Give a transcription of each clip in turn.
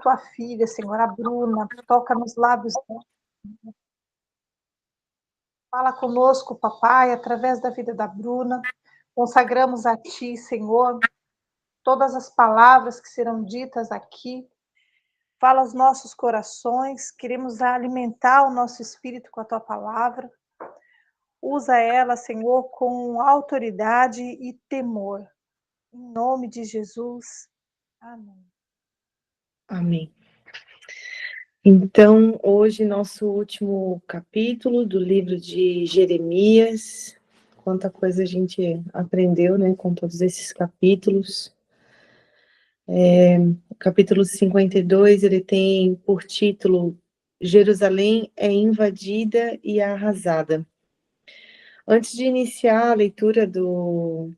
tua filha, Senhor, a Bruna, toca nos lábios dela. Fala conosco, papai, através da vida da Bruna. Consagramos a ti, Senhor, todas as palavras que serão ditas aqui. Fala aos nossos corações, queremos alimentar o nosso espírito com a tua palavra. Usa ela, Senhor, com autoridade e temor. Em nome de Jesus. Amém. Amém. Então, hoje, nosso último capítulo do livro de Jeremias. Quanta coisa a gente aprendeu, né, com todos esses capítulos. O capítulo 52, ele tem por título Jerusalém é invadida e arrasada. Antes de iniciar a leitura do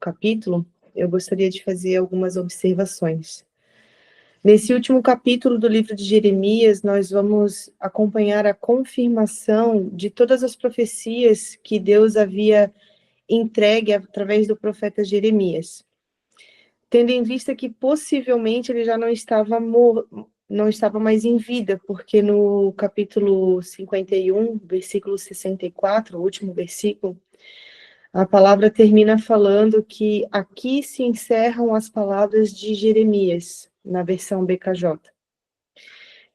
capítulo, eu gostaria de fazer algumas observações. Nesse último capítulo do livro de Jeremias, nós vamos acompanhar a confirmação de todas as profecias que Deus havia entregue através do profeta Jeremias. Tendo em vista que possivelmente ele já não estava mais em vida, porque no capítulo 51, versículo 64, o último versículo, a palavra termina falando que aqui se encerram as palavras de Jeremias, na versão BKJ.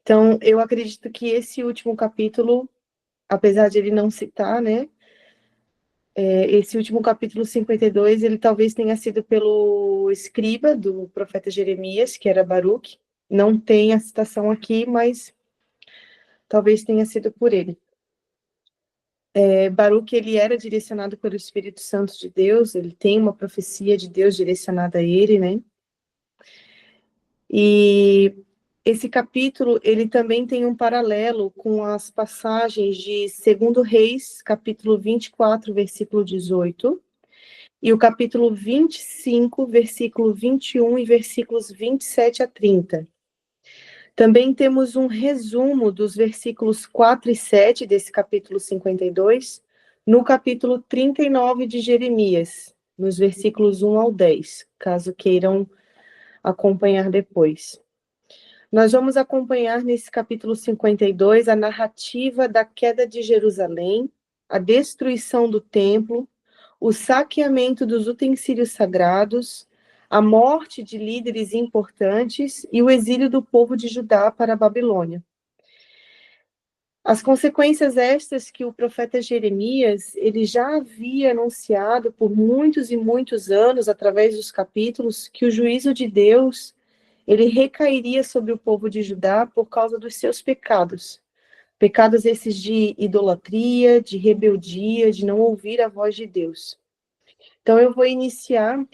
Então, eu acredito que esse último capítulo, apesar de ele não citar, né, esse último capítulo 52, ele talvez tenha sido pelo escriba do profeta Jeremias, que era Baruque. Não tem a citação aqui, mas talvez tenha sido por ele. Baruque, ele era direcionado pelo Espírito Santo de Deus, ele tem uma profecia de Deus direcionada a ele, né? E esse capítulo, ele também tem um paralelo com as passagens de 2 Reis, capítulo 24, versículo 18, e o capítulo 25, versículo 21 e versículos 27 a 30. Também temos um resumo dos versículos 4 e 7 desse capítulo 52, no capítulo 39 de Jeremias, nos versículos 1 ao 10, caso queiram acompanhar depois. Nós vamos acompanhar nesse capítulo 52 a narrativa da queda de Jerusalém, a destruição do templo, o saqueamento dos utensílios sagrados, a morte de líderes importantes e o exílio do povo de Judá para a Babilônia. As consequências estas que o profeta Jeremias, ele já havia anunciado por muitos e muitos anos, através dos capítulos, que o juízo de Deus, ele recairia sobre o povo de Judá por causa dos seus pecados. Pecados esses de idolatria, de rebeldia, de não ouvir a voz de Deus. Então, eu vou iniciar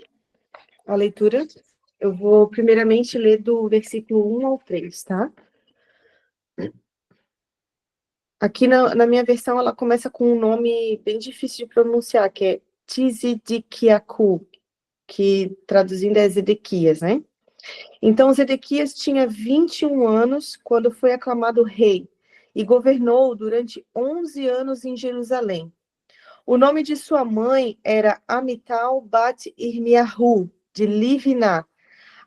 a leitura. Eu vou primeiramente ler do versículo 1 ao 3, tá? Aqui na minha versão, ela começa com um nome bem difícil de pronunciar, que é Tzidkiaku, que traduzindo é Zedequias, né? Então, Zedequias tinha 21 anos quando foi aclamado rei e governou durante 11 anos em Jerusalém. O nome de sua mãe era Amital Bat Irmiahu, de Livná,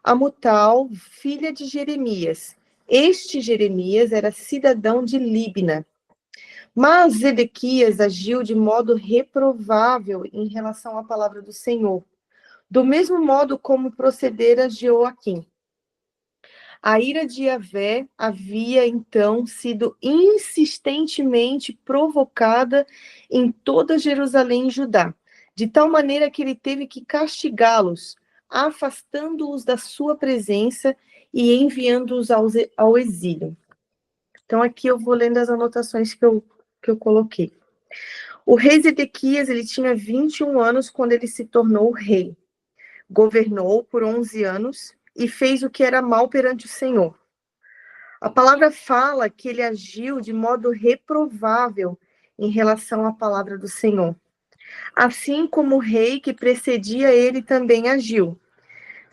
Amutal, filha de Jeremias. Este Jeremias era cidadão de Líbna. Mas Zedequias agiu de modo reprovável em relação à palavra do Senhor, do mesmo modo como procedera Jeoaquim. A ira de Yahvé havia, então, sido insistentemente provocada em toda Jerusalém e Judá, de tal maneira que ele teve que castigá-los, afastando-os da sua presença e enviando-os ao exílio. Então, aqui eu vou lendo as anotações que eu coloquei. O rei Zedequias, ele tinha 21 anos quando ele se tornou rei. Governou por 11 anos e fez o que era mal perante o Senhor. A palavra fala que ele agiu de modo reprovável em relação à palavra do Senhor. Assim como o rei que precedia ele também agiu.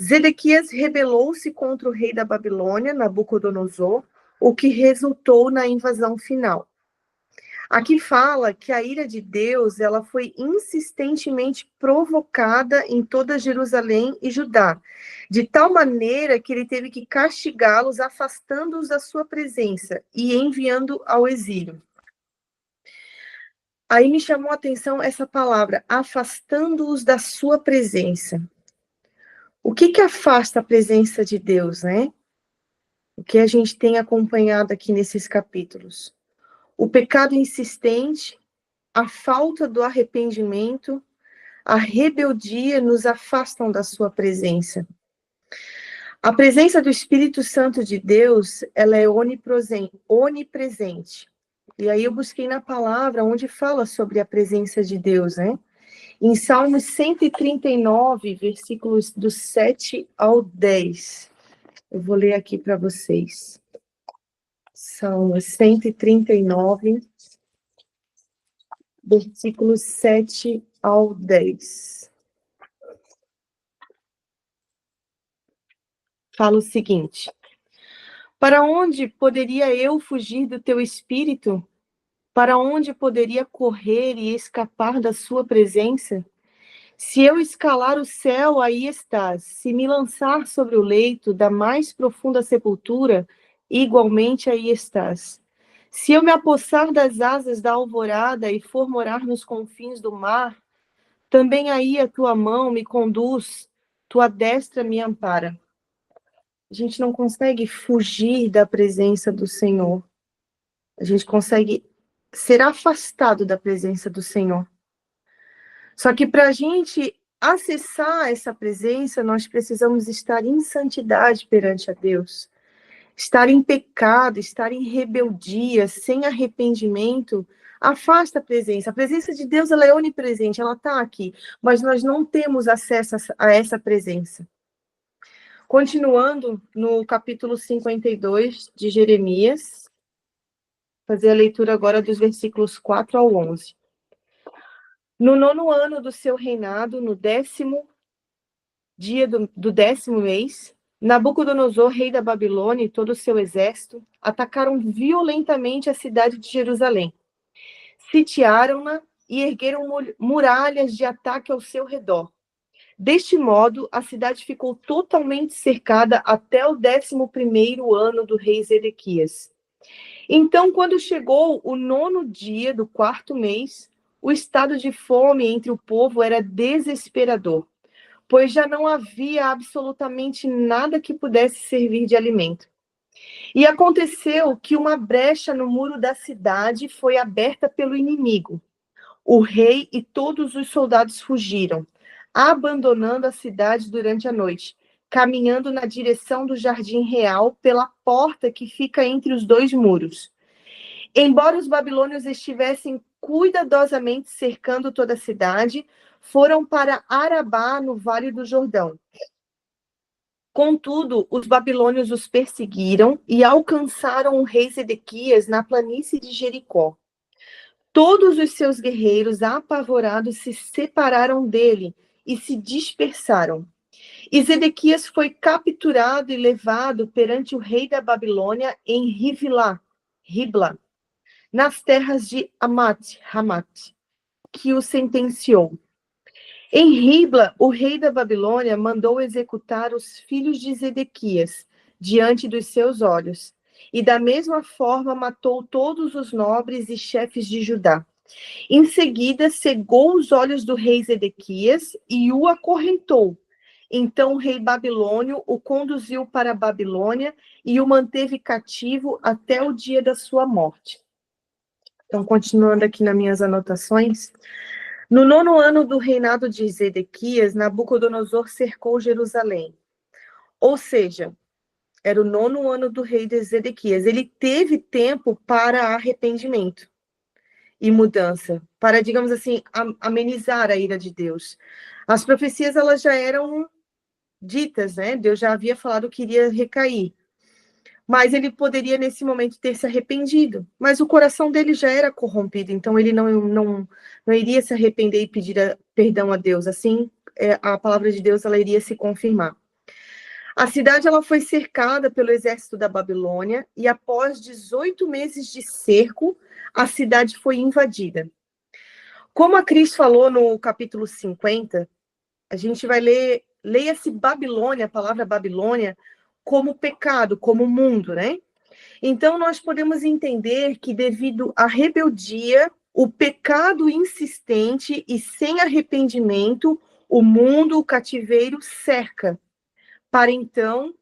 Zedequias rebelou-se contra o rei da Babilônia, Nabucodonosor, o que resultou na invasão final. Aqui fala que a ira de Deus, ela foi insistentemente provocada em toda Jerusalém e Judá, de tal maneira que ele teve que castigá-los, afastando-os da sua presença e enviando ao exílio. Aí me chamou a atenção essa palavra, afastando-os da sua presença. O que afasta a presença de Deus, né? O que a gente tem acompanhado aqui nesses capítulos? O pecado insistente, a falta do arrependimento, a rebeldia nos afastam da sua presença. A presença do Espírito Santo de Deus, ela é onipresente. E aí eu busquei na palavra onde fala sobre a presença de Deus, né? Em Salmos 139, versículos do 7 ao 10. Eu vou ler aqui para vocês. Salmos 139, versículos 7 ao 10. Fala o seguinte: para onde poderia eu fugir do teu espírito? Para onde poderia correr e escapar da sua presença? Se eu escalar o céu, aí estás. Se me lançar sobre o leito da mais profunda sepultura, igualmente aí estás. Se eu me apossar das asas da alvorada e for morar nos confins do mar, também aí a tua mão me conduz, tua destra me ampara. A gente não consegue fugir da presença do Senhor. A gente consegue ser afastado da presença do Senhor. Só que para a gente acessar essa presença, nós precisamos estar em santidade perante a Deus. Estar em pecado, estar em rebeldia, sem arrependimento, afasta a presença. A presença de Deus, ela é onipresente, ela está aqui, mas nós não temos acesso a essa presença. Continuando no capítulo 52 de Jeremias, fazer a leitura agora dos versículos 4 ao 11. No 9º ano do seu reinado, no 10º dia do 10º mês, Nabucodonosor, rei da Babilônia, e todo o seu exército atacaram violentamente a cidade de Jerusalém. Sitiaram-na e ergueram muralhas de ataque ao seu redor. Deste modo, a cidade ficou totalmente cercada até o 11º ano do rei Zedequias. Então, quando chegou o 9º dia do 4º mês, o estado de fome entre o povo era desesperador, pois já não havia absolutamente nada que pudesse servir de alimento. E aconteceu que uma brecha no muro da cidade foi aberta pelo inimigo. O rei e todos os soldados fugiram, abandonando a cidade durante a noite, caminhando na direção do Jardim Real pela porta que fica entre os dois muros. Embora os babilônios estivessem cuidadosamente cercando toda a cidade, foram para Arabá, no Vale do Jordão. Contudo, os babilônios os perseguiram e alcançaram o rei Zedequias na planície de Jericó. Todos os seus guerreiros, apavorados, se separaram dele e se dispersaram. E Zedequias foi capturado e levado perante o rei da Babilônia em Ribla, nas terras de Hamat, que o sentenciou. Em Ribla, o rei da Babilônia mandou executar os filhos de Zedequias diante dos seus olhos, e da mesma forma matou todos os nobres e chefes de Judá. Em seguida, cegou os olhos do rei Zedequias e o acorrentou. Então o rei babilônio o conduziu para a Babilônia e o manteve cativo até o dia da sua morte. Então, continuando aqui nas minhas anotações, no 9º ano do reinado de Zedequias, Nabucodonosor cercou Jerusalém. Ou seja, era o 9º ano do rei de Zedequias. Ele teve tempo para arrependimento e mudança, para, digamos assim, amenizar a ira de Deus. As profecias, elas já eram ditas, né? Deus já havia falado que iria recair. Mas ele poderia, nesse momento, ter se arrependido. Mas o coração dele já era corrompido, então ele não iria se arrepender e pedir perdão a Deus. Assim, a palavra de Deus ela iria se confirmar. A cidade ela foi cercada pelo exército da Babilônia e após 18 meses de cerco, a cidade foi invadida. Como a Cris falou no capítulo 50, a gente vai ler, leia-se Babilônia, a palavra Babilônia, como pecado, como mundo, né? Então, nós podemos entender que devido à rebeldia, o pecado insistente e sem arrependimento, o mundo, o cativeiro, cerca, para então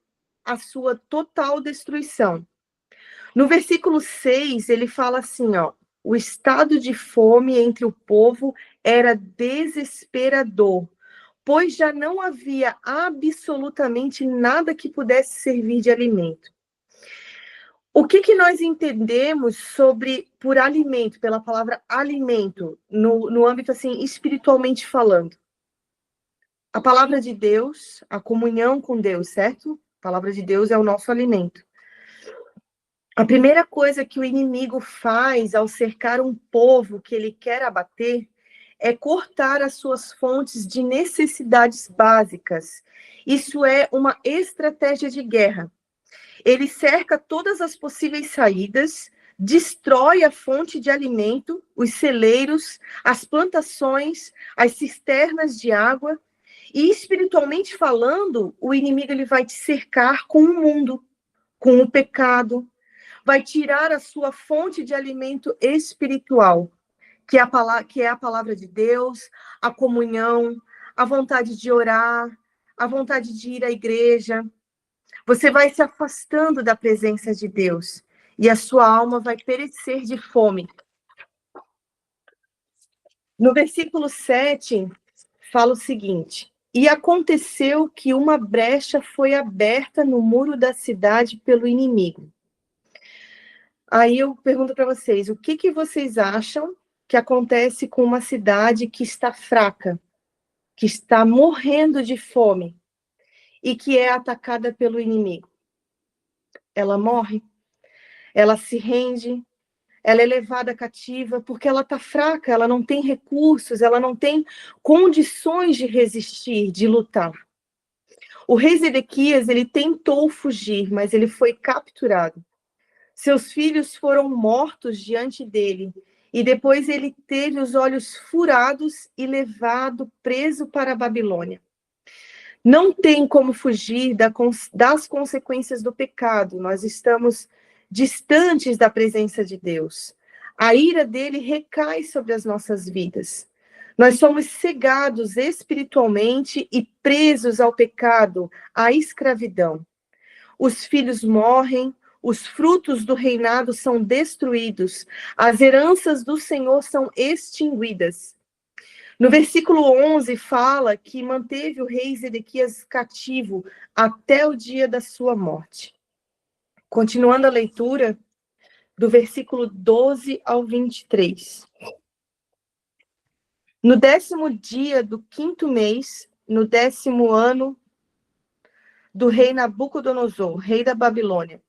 a sua total destruição. No versículo 6, ele fala assim, ó, o estado de fome entre o povo era desesperador, pois já não havia absolutamente nada que pudesse servir de alimento. O que nós entendemos por alimento, pela palavra alimento, no âmbito assim, espiritualmente falando? A palavra de Deus, a comunhão com Deus, certo? A palavra de Deus é o nosso alimento. A primeira coisa que o inimigo faz ao cercar um povo que ele quer abater é cortar as suas fontes de necessidades básicas. Isso é uma estratégia de guerra. Ele cerca todas as possíveis saídas, destrói a fonte de alimento, os celeiros, as plantações, as cisternas de água, e espiritualmente falando, o inimigo ele vai te cercar com o mundo, com o pecado, vai tirar a sua fonte de alimento espiritual, que é a palavra de Deus, a comunhão, a vontade de orar, a vontade de ir à igreja. Você vai se afastando da presença de Deus e a sua alma vai perecer de fome. No versículo 7, fala o seguinte: e aconteceu que uma brecha foi aberta no muro da cidade pelo inimigo. Aí eu pergunto para vocês, o que vocês acham que acontece com uma cidade que está fraca, que está morrendo de fome e que é atacada pelo inimigo? Ela morre, ela se rende, ela é levada cativa porque ela está fraca, ela não tem recursos, ela não tem condições de resistir, de lutar. O rei Zedequias, ele tentou fugir, mas ele foi capturado. Seus filhos foram mortos diante dele, e depois ele teve os olhos furados e levado preso para a Babilônia. Não tem como fugir das consequências do pecado. Nós estamos distantes da presença de Deus. A ira dele recai sobre as nossas vidas. Nós somos cegados espiritualmente e presos ao pecado, à escravidão. Os filhos morrem, os frutos do reinado são destruídos, as heranças do Senhor são extinguidas. No versículo 11 fala que manteve o rei Zedequias cativo até o dia da sua morte. Continuando a leitura, do versículo 12 ao 23. No 10º dia do 5º mês, no 10º ano do rei Nabucodonosor, rei da Babilônia,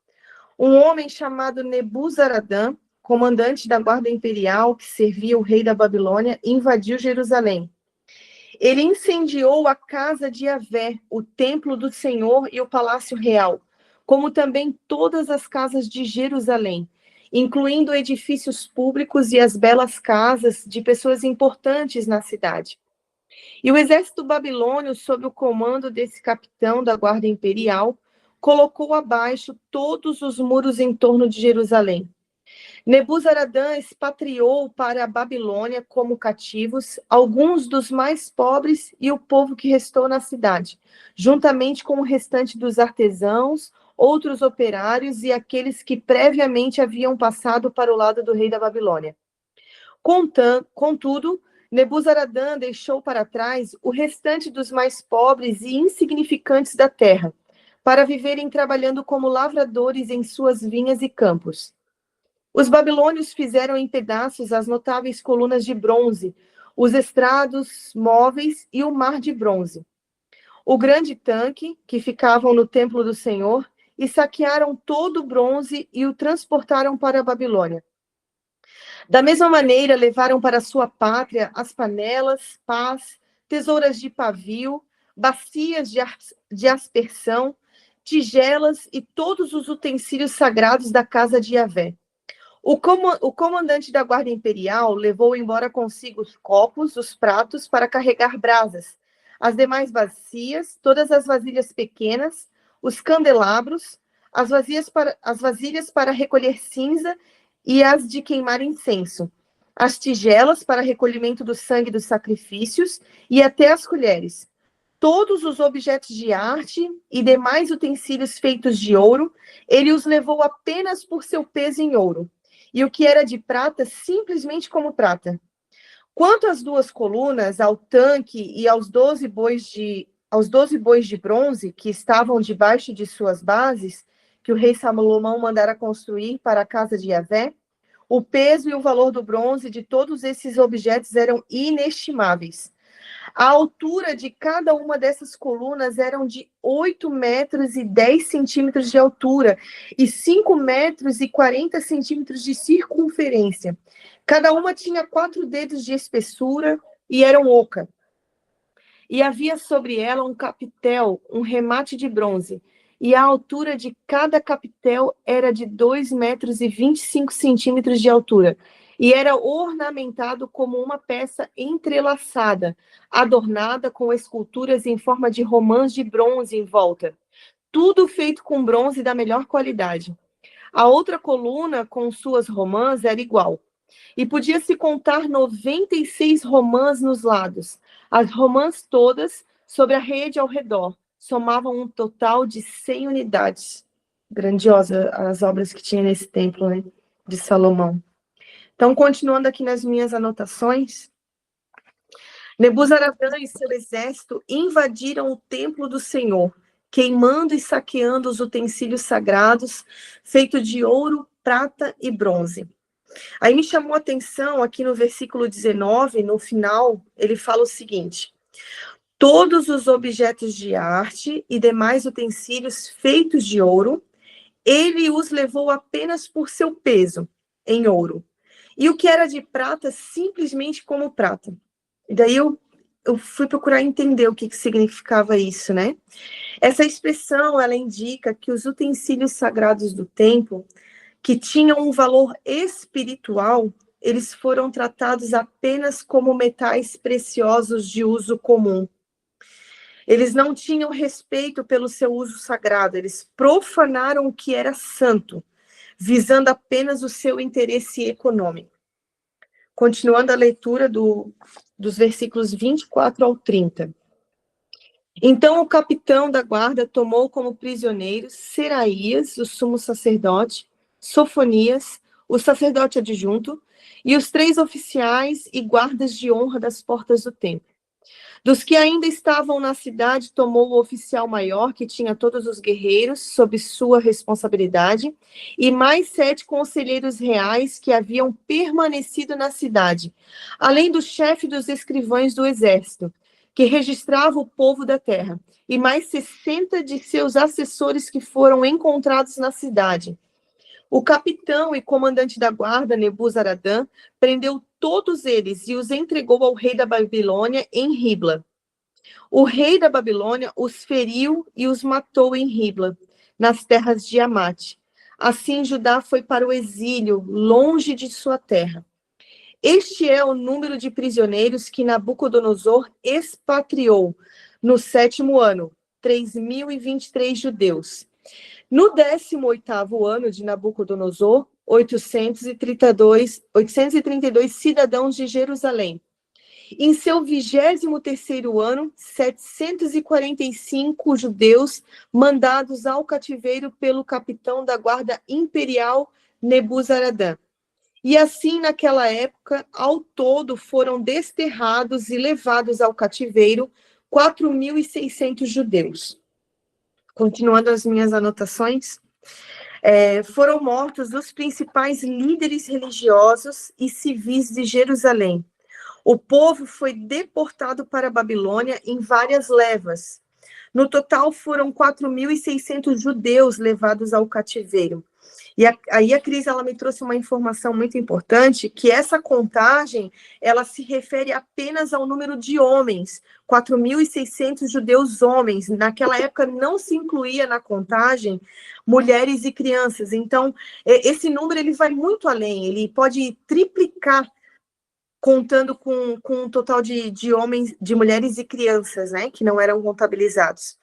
um homem chamado Nebuzaradã, comandante da guarda imperial que servia o rei da Babilônia, invadiu Jerusalém. Ele incendiou a casa de Yahvé, o templo do Senhor e o palácio real, como também todas as casas de Jerusalém, incluindo edifícios públicos e as belas casas de pessoas importantes na cidade. E o exército babilônio, sob o comando desse capitão da guarda imperial, colocou abaixo todos os muros em torno de Jerusalém. Nebuzaradã expatriou para a Babilônia como cativos alguns dos mais pobres e o povo que restou na cidade, juntamente com o restante dos artesãos, outros operários e aqueles que previamente haviam passado para o lado do rei da Babilônia. Contudo, Nebuzaradã deixou para trás o restante dos mais pobres e insignificantes da terra, para viverem trabalhando como lavradores em suas vinhas e campos. Os babilônios fizeram em pedaços as notáveis colunas de bronze, os estrados móveis e o mar de bronze. O grande tanque, que ficavam no templo do Senhor, e saquearam todo o bronze e o transportaram para a Babilônia. Da mesma maneira, levaram para sua pátria as panelas, pás, tesouras de pavio, bacias de aspersão, tigelas e todos os utensílios sagrados da casa de Yahvé. O comandante da guarda imperial levou embora consigo os copos, os pratos para carregar brasas, as demais bacias, todas as vasilhas pequenas, os candelabros, as vasilhas para recolher cinza e as de queimar incenso, as tigelas para recolhimento do sangue dos sacrifícios e até as colheres. Todos os objetos de arte e demais utensílios feitos de ouro, ele os levou apenas por seu peso em ouro, e o que era de prata, simplesmente como prata. Quanto às 2 colunas, ao tanque e aos 12 bois de bronze que estavam debaixo de suas bases, que o rei Salomão mandara construir para a casa de Yahvé, o peso e o valor do bronze de todos esses objetos eram inestimáveis. A altura de cada uma dessas colunas eram de 8 metros e 10 centímetros de altura e 5 metros e 40 centímetros de circunferência. Cada uma tinha 4 dedos de espessura e eram oca. E havia sobre ela um capitel, um remate de bronze, e a altura de cada capitel era de 2 metros e 25 centímetros de altura, e era ornamentado como uma peça entrelaçada, adornada com esculturas em forma de romãs de bronze em volta, tudo feito com bronze da melhor qualidade. A outra coluna, com suas romãs, era igual, e podia-se contar 96 romãs nos lados. As romãs todas, sobre a rede ao redor, somavam um total de 100 unidades. Grandiosa as obras que tinha nesse templo, né, de Salomão. Então, continuando aqui nas minhas anotações, Nebuzaradã e seu exército invadiram o templo do Senhor, queimando e saqueando os utensílios sagrados, feitos de ouro, prata e bronze. Aí me chamou a atenção, aqui no versículo 19, no final, ele fala o seguinte: todos os objetos de arte e demais utensílios feitos de ouro, ele os levou apenas por seu peso, em ouro. E o que era de prata, simplesmente como prata. E daí eu fui procurar entender o que significava isso, né? Essa expressão, ela indica que os utensílios sagrados do templo, que tinham um valor espiritual, eles foram tratados apenas como metais preciosos de uso comum. Eles não tinham respeito pelo seu uso sagrado, eles profanaram o que era santo, visando apenas o seu interesse econômico. Continuando a leitura dos versículos 24 ao 30. Então o capitão da guarda tomou como prisioneiros Seraías, o sumo sacerdote, Sofonias, o sacerdote adjunto, e os 3 oficiais e guardas de honra das portas do templo. Dos que ainda estavam na cidade, tomou o oficial maior, que tinha todos os guerreiros sob sua responsabilidade, e mais 7 conselheiros reais que haviam permanecido na cidade, além do chefe dos escrivães do exército, que registrava o povo da terra, e mais 60 de seus assessores que foram encontrados na cidade. O capitão e comandante da guarda, Nebuzaradã, prendeu todos eles e os entregou ao rei da Babilônia em Ribla. O rei da Babilônia os feriu e os matou em Ribla, nas terras de Amate. Assim, Judá foi para o exílio, longe de sua terra. Este é o número de prisioneiros que Nabucodonosor expatriou no 7º ano, 3.023 judeus. No 18º ano de Nabucodonosor, 832 cidadãos de Jerusalém. Em seu 23º ano, 745 judeus mandados ao cativeiro pelo capitão da guarda imperial Nebuzaradã. E assim, naquela época, ao todo foram desterrados e levados ao cativeiro 4.600 judeus. Continuando as minhas anotações, foram mortos os principais líderes religiosos e civis de Jerusalém. O povo foi deportado para a Babilônia em várias levas. No total, foram 4.600 judeus levados ao cativeiro. E aí a Cris, ela me trouxe uma informação muito importante, que essa contagem, ela se refere apenas ao número de homens, 4.600 judeus homens. Naquela época não se incluía na contagem mulheres e crianças. Então, esse número ele vai muito além, ele pode triplicar contando com um total de homens, de mulheres e crianças, né, que não eram contabilizados.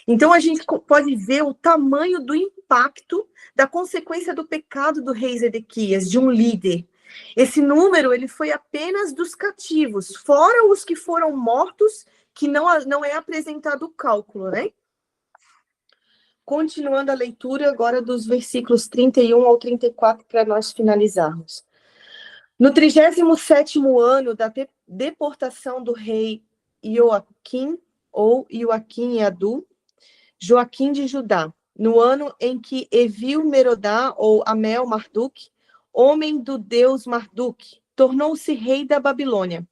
Então, a gente pode ver o tamanho do impacto da consequência do pecado do rei Zedequias, de um líder. Esse número, ele foi apenas dos cativos, fora os que foram mortos, que não é apresentado o cálculo, né? Continuando a leitura agora dos versículos 31 ao 34, para nós finalizarmos. No 37º ano da deportação do rei Ioaquim, ou Ioaquim-Adu, Joaquim de Judá, no ano em que Evil-Merodá, ou Amel-Marduk, homem do deus Marduk, tornou-se rei da Babilônia.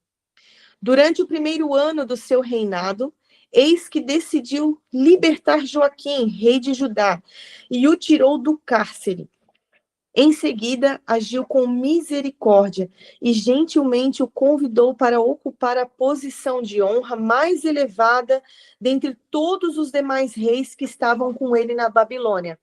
Durante o primeiro ano do seu reinado, eis que decidiu libertar Joaquim, rei de Judá, e o tirou do cárcere. Em seguida, agiu com misericórdia e gentilmente o convidou para ocupar a posição de honra mais elevada dentre todos os demais reis que estavam com ele na Babilônia.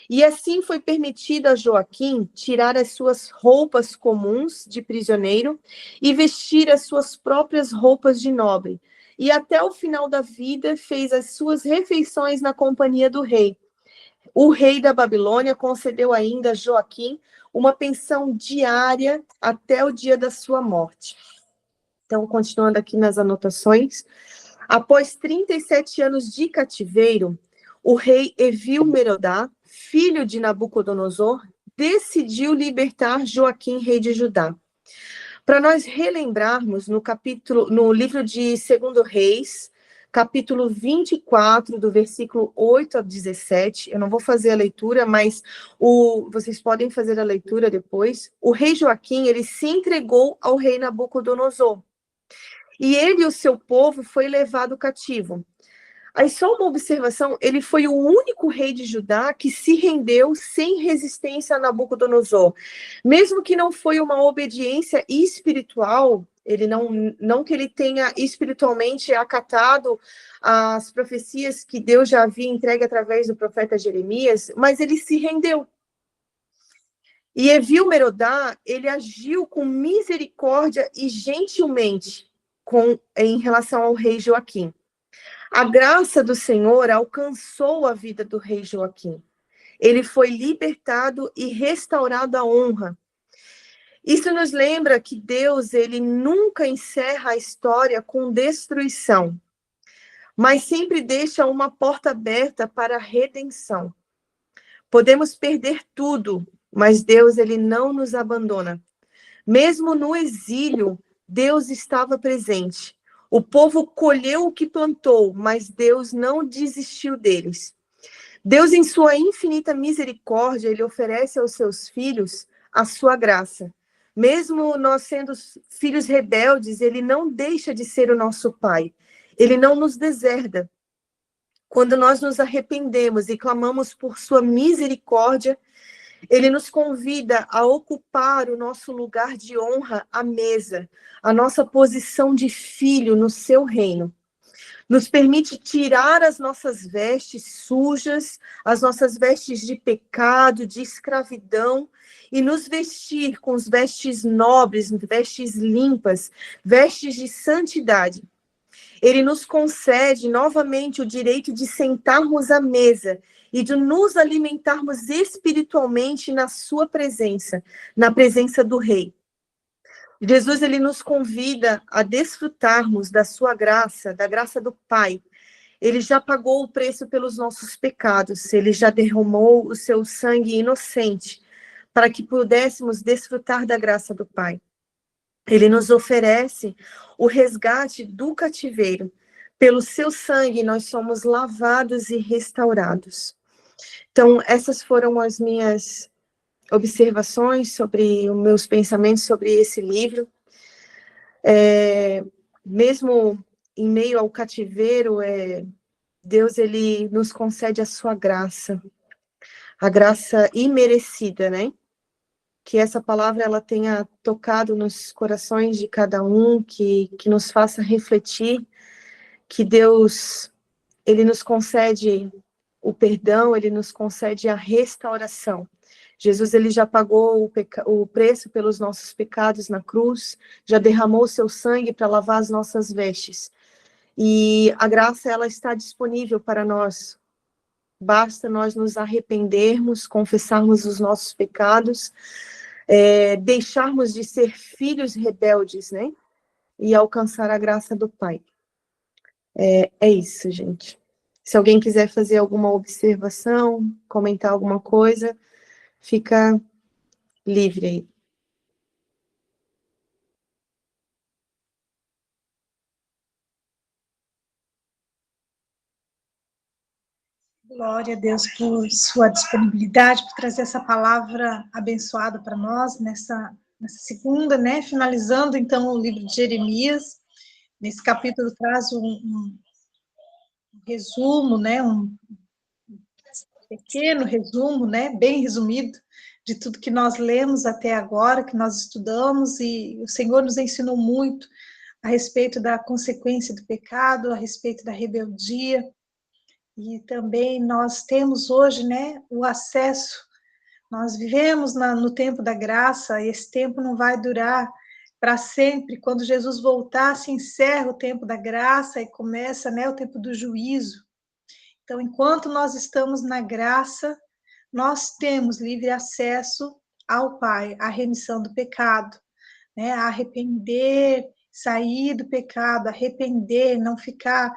E assim foi permitido a Joaquim tirar as suas roupas comuns de prisioneiro e vestir as suas próprias roupas de nobre. E até o final da vida fez as suas refeições na companhia do rei. O rei da Babilônia concedeu ainda a Joaquim uma pensão diária até o dia da sua morte. Então, continuando aqui nas anotações, após 37 anos de cativeiro, o rei Evil-Merodá, filho de Nabucodonosor, decidiu libertar Joaquim, rei de Judá. Para nós relembrarmos no livro de 2 Reis, capítulo 24, do versículo 8 a 17, eu não vou fazer a leitura, mas vocês podem fazer a leitura depois. O rei Joaquim, ele se entregou ao rei Nabucodonosor, e ele e o seu povo foi levado cativo. Aí só uma observação, ele foi o único rei de Judá que se rendeu sem resistência a Nabucodonosor. Mesmo que não foi uma obediência espiritual, ele não que ele tenha espiritualmente acatado as profecias que Deus já havia entregue através do profeta Jeremias, mas ele se rendeu. E Evil-Merodá, ele agiu com misericórdia e gentilmente em relação ao rei Joaquim. A graça do Senhor alcançou a vida do rei Joaquim. Ele foi libertado e restaurado à honra. Isso nos lembra que Deus, ele nunca encerra a história com destruição, mas sempre deixa uma porta aberta para a redenção. Podemos perder tudo, mas Deus, ele não nos abandona. Mesmo no exílio, Deus estava presente. O povo colheu o que plantou, mas Deus não desistiu deles. Deus, em sua infinita misericórdia, ele oferece aos seus filhos a sua graça. Mesmo nós sendo filhos rebeldes, ele não deixa de ser o nosso Pai. Ele não nos deserda. Quando nós nos arrependemos e clamamos por sua misericórdia, ele nos convida a ocupar o nosso lugar de honra à mesa, a nossa posição de filho no seu reino. Nos permite tirar as nossas vestes sujas, as nossas vestes de pecado, de escravidão, e nos vestir com as vestes nobres, vestes limpas, vestes de santidade. Ele nos concede novamente o direito de sentarmos à mesa e de nos alimentarmos espiritualmente na sua presença, na presença do Rei. Jesus, ele nos convida a desfrutarmos da sua graça, da graça do Pai. Ele já pagou o preço pelos nossos pecados, ele já derramou o seu sangue inocente para que pudéssemos desfrutar da graça do Pai. Ele nos oferece o resgate do cativeiro. Pelo seu sangue, nós somos lavados e restaurados. Então, essas foram as minhas observações sobre os meus pensamentos sobre esse livro. Mesmo em meio ao cativeiro, Deus, ele nos concede a sua graça. a graça imerecida, né? Que essa palavra ela tenha tocado nos corações de cada um, que nos faça refletir que Deus, ele nos concede o perdão, ele nos concede a restauração. Jesus, ele já pagou o preço pelos nossos pecados na cruz, já derramou o seu sangue para lavar as nossas vestes. E a graça, ela está disponível para nós. Basta nós nos arrependermos, confessarmos os nossos pecados, deixarmos de ser filhos rebeldes, né? E alcançar a graça do Pai. É isso, gente. Se alguém quiser fazer alguma observação, comentar alguma coisa, fica livre aí. Glória a Deus por sua disponibilidade, por trazer essa palavra abençoada para nós, nessa segunda, né? Finalizando, então, o livro de Jeremias. Nesse capítulo traz um resumo, né? Um pequeno resumo, né? Bem resumido, de tudo que nós lemos até agora, que nós estudamos, e o Senhor nos ensinou muito a respeito da consequência do pecado, a respeito da rebeldia. E também nós temos hoje, né, o acesso. Nós vivemos no tempo da graça, e esse tempo não vai durar para sempre. Quando Jesus voltar, se encerra o tempo da graça e começa, né, o tempo do juízo. Então, enquanto nós estamos na graça, nós temos livre acesso ao Pai, à remissão do pecado, né, a arrepender, sair do pecado, arrepender, não ficar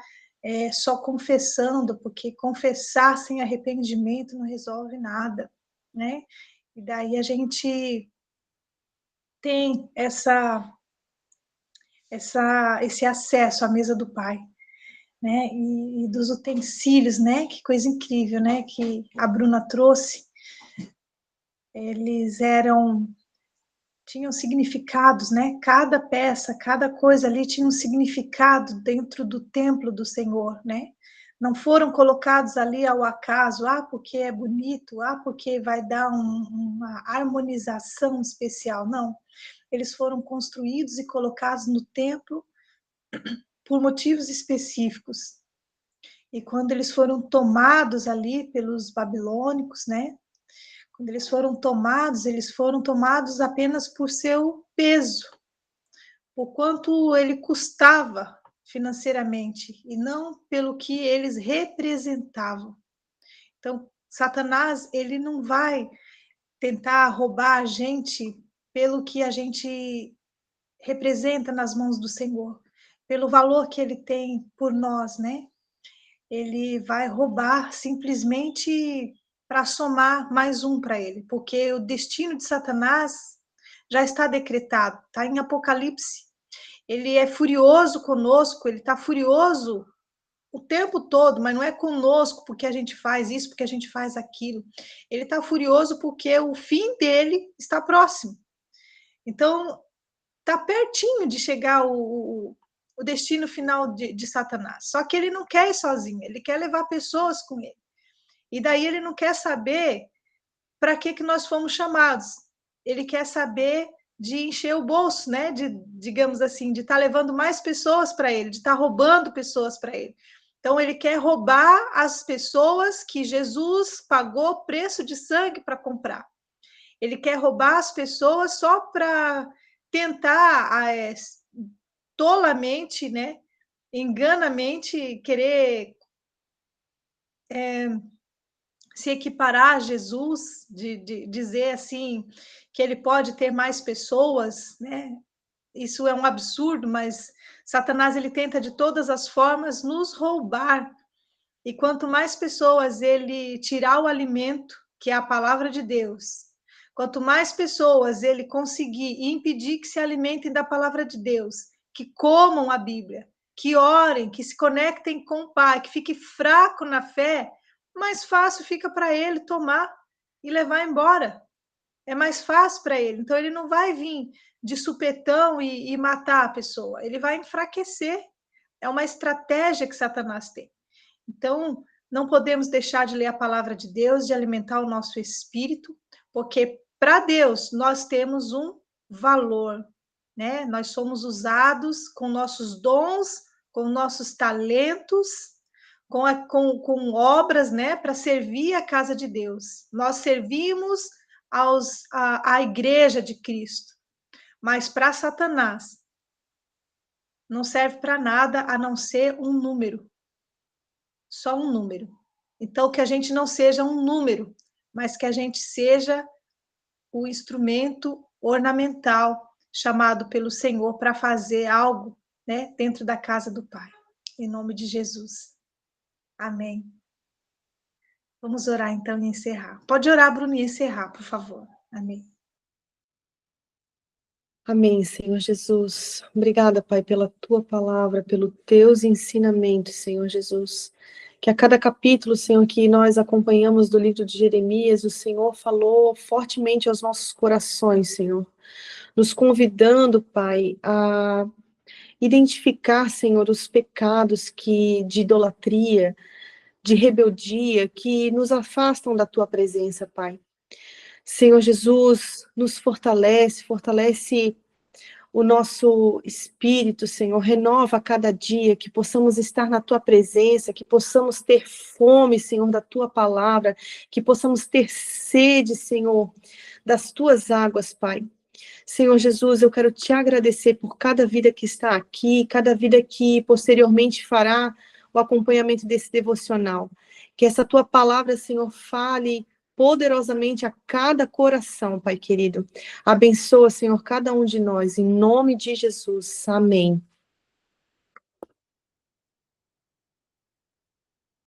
só confessando, porque confessar sem arrependimento não resolve nada, né? E daí a gente tem esse acesso à mesa do Pai, né? E dos utensílios, né? Que coisa incrível, né? Que a Bruna trouxe. Eles tinham significados, né? Cada peça, cada coisa ali tinha um significado dentro do templo do Senhor, né? Não foram colocados ali ao acaso, porque é bonito, porque vai dar uma harmonização especial, não. Eles foram construídos e colocados no templo por motivos específicos. E quando eles foram tomados ali pelos babilônicos, né? Quando eles foram tomados apenas por seu peso, por quanto ele custava financeiramente, e não pelo que eles representavam. Então, Satanás, ele não vai tentar roubar a gente pelo que a gente representa nas mãos do Senhor, pelo valor que ele tem por nós, né? Ele vai roubar simplesmente para somar mais um para ele, porque o destino de Satanás já está decretado, está em Apocalipse. Ele é furioso conosco, ele está furioso o tempo todo, mas não é conosco porque a gente faz isso, porque a gente faz aquilo. Ele está furioso porque o fim dele está próximo. Então, está pertinho de chegar o destino final de Satanás. Só que ele não quer ir sozinho, ele quer levar pessoas com ele. E daí ele não quer saber para que nós fomos chamados. Ele quer saber de encher o bolso, né? Digamos assim, de estar levando mais pessoas para ele, de estar roubando pessoas para ele. Então, ele quer roubar as pessoas que Jesus pagou preço de sangue para comprar. Ele quer roubar as pessoas só para tentar tolamente, né, enganamente, querer se equiparar a Jesus, de dizer assim que ele pode ter mais pessoas, né? Isso é um absurdo, mas Satanás ele tenta de todas as formas nos roubar. E quanto mais pessoas ele tirar o alimento, que é a palavra de Deus, quanto mais pessoas ele conseguir impedir que se alimentem da palavra de Deus, que comam a Bíblia, que orem, que se conectem com o Pai, que fique fraco na fé, mais fácil fica para ele tomar e levar embora. É mais fácil para ele. Então, ele não vai vir de supetão e matar a pessoa. Ele vai enfraquecer. É uma estratégia que Satanás tem. Então, Não podemos deixar de ler a palavra de Deus, de alimentar o nosso espírito, porque para Deus nós temos um valor, né? Nós somos usados com nossos dons, com nossos talentos, com obras, né, para servir a casa de Deus. Nós servimos à igreja de Cristo, mas para Satanás não serve para nada a não ser um número, só um número. Então, que a gente não seja um número, mas que a gente seja o instrumento ornamental chamado pelo Senhor para fazer algo, né, dentro da casa do Pai. Em nome de Jesus. Amém. Vamos orar então e encerrar. Pode orar, Bruno, e encerrar, por favor. Amém. Amém, Senhor Jesus. Obrigada, Pai, pela tua palavra, pelos teus ensinamentos, Senhor Jesus. Que a cada capítulo, Senhor, que nós acompanhamos do livro de Jeremias, o Senhor falou fortemente aos nossos corações, Senhor, nos convidando, Pai, a identificar, Senhor, os pecados de idolatria, de rebeldia, que nos afastam da tua presença, Pai. Senhor Jesus, nos fortalece o nosso espírito, Senhor, renova a cada dia, que possamos estar na tua presença, que possamos ter fome, Senhor, da tua palavra, que possamos ter sede, Senhor, das tuas águas, Pai. Senhor Jesus, eu quero te agradecer por cada vida que está aqui, cada vida que posteriormente fará o acompanhamento desse devocional. Que essa tua palavra, Senhor, fale poderosamente a cada coração, Pai querido. Abençoa, Senhor, cada um de nós, em nome de Jesus. Amém.